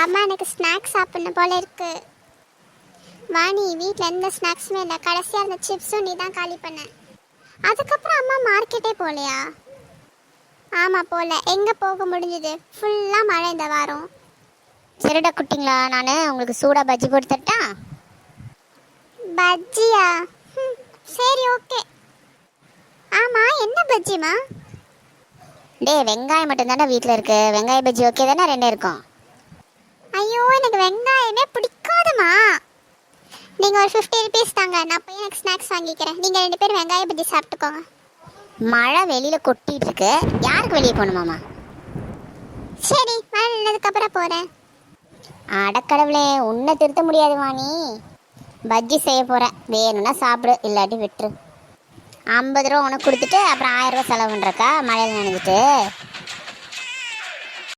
அம்மா எனக்கு ஸ்நாக்ஸ் சாப்பிடணும் போல இருக்கு. வாணி, வீட்டில் எந்த ஸ்நாக்ஸுமே இல்லை. கடைசியாக இருந்த சிப்ஸும் நீ தான் காலி பண்ண. அதுக்கப்புறம் அம்மா மார்க்கெட்டே போகலையா? ஆமாம், போகல. எங்கே போக முடிஞ்சுது? ஃபுல்லாக மழை இந்த வாரம். சரிடா குட்டிங்களா, நான் உங்களுக்கு சூடாக பஜ்ஜி போட்டு தரட்டா? பஜ்ஜியா? சரி, ஓகே. ஆமாம், என்ன பஜ்ஜிமா? வெங்காயம் மட்டும்தானே வீட்டில் இருக்கு. வெங்காய பஜ்ஜி ஓகே தானே? ரெண்டே இருக்கும். ஐயோ, எனக்கு வெங்காயமே பிடிக்காதுமா. நீங்கள் ஒரு 50 ருபீஸ் தாங்க, நான் போய் எனக்கு ஸ்நாக்ஸ் வாங்கிக்கிறேன். நீங்கள் 2 பேரும் வெங்காய பஜ்ஜி சாப்பிட்டுக்கோங்க. மழை வெளியில் கொட்டிகிட்டு இருக்கு. யாருக்கு வெளியே போகணுமாம்மா? சரி, மழை நின்னதுக்கப்புறம் போகிறேன். அடக்கடவுளே, உன்னை திருத்த முடியாது வாணி. பஜ்ஜி செய்ய போகிறேன், வேணும்னா சாப்பிடு, இல்லாட்டி விட்டுரு. 50 ரூபா உனக்கு கொடுத்துட்டு அப்புறம் 1000 ரூபா செலவு பண்ணுறக்கா மழையில் நினைஞ்சிட்டு?